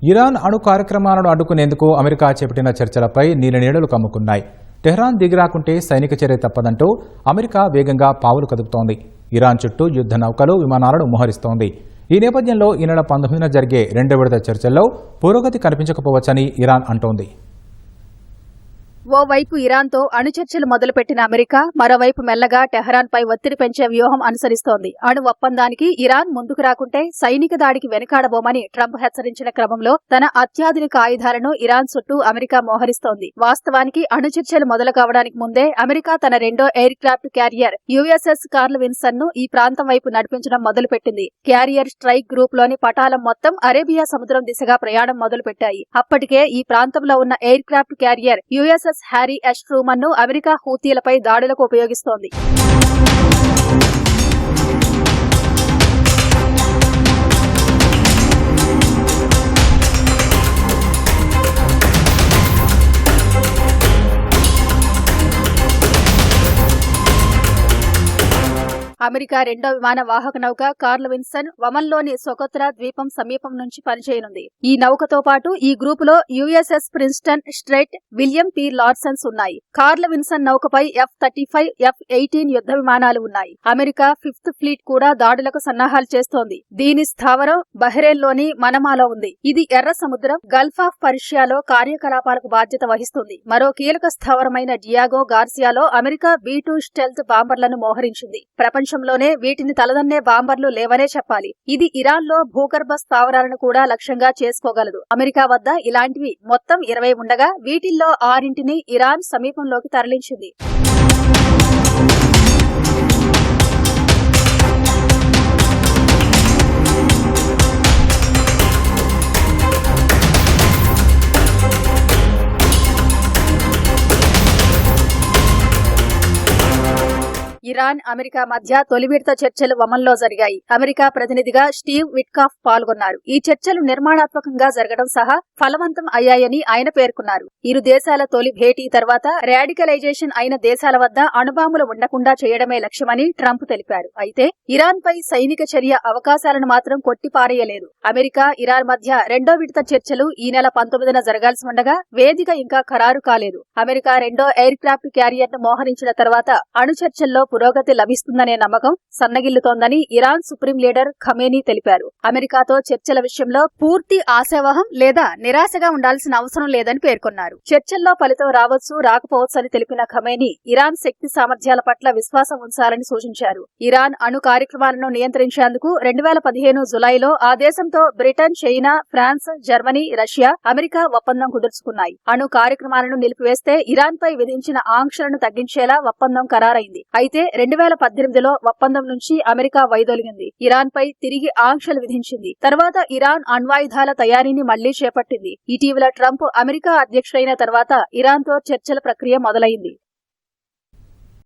Iran అణు కార్యక్రమాలను అడ్డుకునేందుకు అమెరికా చేపట్టిన చర్చలపై నీడలు కమ్ముకున్నాయి. టెహ్రాన్ దిగిరాకుంటే సైనిక చర్య తప్పదంటూ అమెరికా వేగంగా పావులు కదుపుతోంది. ఇరాన్ చుట్టూ యుద్ధ నౌకలు, విమానాలను మోహరిస్తోంది. ఈ నేపథ్యంలో ఈ నెల 19న జరిగే రెండో విడత చర్చల్లో పురోగతి కనిపించకపోవచ్చని ఇరాన్ అంటోంది. ఓవైపు ఇరాన్తో అణుచర్చలు మొదలుపెట్టిన అమెరికా మరోవైపు మెల్లగా టెహ్రాన్పై ఒత్తిడి పెంచే వ్యూహం అనుసరిస్తోంది. అణు ఒప్పందానికి ఇరాన్ ముందుకు రాకుంటే సైనిక దాడికి వెనుకాడబోమని ట్రంప్ హెచ్చరించిన క్రమంలో తన అత్యాధునిక ఆయుధాలను ఇరాన్ చుట్టూ అమెరికా మోహరిస్తోంది. వాస్తవానికి అణుచర్చలు మొదలు కావడానికి ముందే అమెరికా తన రెండో aircraft carrier USS Carl Vinson ను ఈ ప్రాంతం వైపు నడిపించడం మొదలుపెట్టింది. క్యారియర్ స్ట్రైక్ గ్రూప్ లోని పటాలం మొత్తం అరేబియా సముద్రం దిశగా ప్రయాణం మొదలుపెట్టాయి. అప్పటికే ఈ ప్రాంతంలో ఉన్న aircraft carrier USS Harry S Truman ను అమెరికా హూతీలపై దాడులకు ఉపయోగిస్తోంది. అమెరికా రెండో విమాన వాహక నౌక కార్ల్ విన్సన్ వమన్లోని సొకొత్రా ద్వీపం సమీపం నుంచి పనిచేయనుంది. ఈ నౌకతో పాటు ఈ గ్రూపులో యుఎస్ఎస్ ప్రిన్స్టన్ స్ట్రెట్, విలియం పి లార్సన్స్ ఉన్నాయి. కార్ల్ విన్సన్ నౌకపై F-35, F-18 యుద్ధ విమానాలు ఉన్నాయి. అమెరికా 5th ఫ్లీట్ కూడా దాడులకు సన్నాహాలు చేస్తోంది. దీని స్థావరం బహ్రెయిన్లోని మనమాలో ఉంది. ఇది ఎర్ర సముద్రం, గల్ఫ్ ఆఫ్ పర్షియాలో కార్యకలాపాలకు బాధ్యత వహిస్తుంది. మరో కీలక స్థావరమైన డియాగో గార్సియాలో అమెరికా B-2 స్టెల్త్ బాంబర్లను మోహరించింది. ప్రపంచంలోనే వీటిని తలదన్నే బాంబర్లు లేవనే చెప్పాలి. ఇది ఇరాన్లో భూగర్భ స్థావరాలను కూడా లక్ష్యంగా చేసుకోగలదు. అమెరికా వద్ద ఇలాంటివి మొత్తం 20 ఉండగా వీటిల్లో 6ని ఇరాన్ సమీపంలోకి తరలించింది. ఇరాన్, అమెరికా మధ్య తొలి విడత చర్చలు వమన్లో జరిగాయి. అమెరికా ప్రతినిధిగా స్టీవ్ విట్కాఫ్ పాల్గొన్నారు. ఈ చర్చలు నిర్మాణాత్మకంగా జరగడం సహా ఫలవంతం అయ్యాయని ఆయన పేర్కొన్నారు. ఇరు దేశాల తొలి భేటీ తర్వాత రాడికలైజేషన్ అయిన దేశాల వద్ద అణుబాంబులు ఉండకుండా చేయడమే లక్ష్యమని ట్రంప్ తెలిపారు. అయితే ఇరాన్ పై సైనిక చర్య అవకాశాలను మాత్రం కొట్టిపారేయలేదు. అమెరికా, ఇరాన్ మధ్య రెండో విడత చర్చలు ఈ నెల 19న జరగాల్సి ఉండగా వేదిక ఇంకా ఖరారు కాలేదు. అమెరికా రెండో ఎయిర్ క్రాఫ్ట్ క్యారియర్ ను మోహరించిన తర్వాత అణు చర్చల్లో పురోగతి లభిస్తుందనే నమ్మకం సన్నగిల్లుతోందని ఇరాన్ సుప్రీం లీడర్ ఖమేనీ తెలిపారు. అమెరికాతో చర్చల విషయంలో పూర్తి ఆశావహం లేదా నిరాశగా ఉండాల్సిన అవసరం లేదని పేర్కొన్నారు. చర్చల్లో ఫలితం రావచ్చు, రాకపోవచ్చని తెలిపిన ఖమేనీ ఇరాన్ శక్తి సామర్థ్యాల పట్ల విశ్వాసం ఉంచాలని సూచించారు. ఇరాన్ అణు కార్యక్రమాలను నియంత్రించేందుకు 2015 జులైలో ఆ దేశంతో Britain, China, France, Germany, Russia, America ఒప్పందం కుదుర్చుకున్నాయి. అణు కార్యక్రమాలను నిలిపివేస్తే ఇరాన్ పై విధించిన ఆంక్షలను తగ్గించేలా ఒప్పందం ఖరారైంది. అయితే 2018లో ఒప్పందం నుంచి అమెరికా వైదొలిగింది. ఇరాన్ పై తిరిగి ఆంక్షలు విధించింది. తర్వాత ఇరాన్ అణ్వాయుధాల తయారీని మళ్లీ చేపట్టింది. ఇటీవల ట్రంప్ అమెరికా అధ్యక్షుడైన తర్వాత ఇరాన్తో చర్చల ప్రక్రియ మొదలైంది.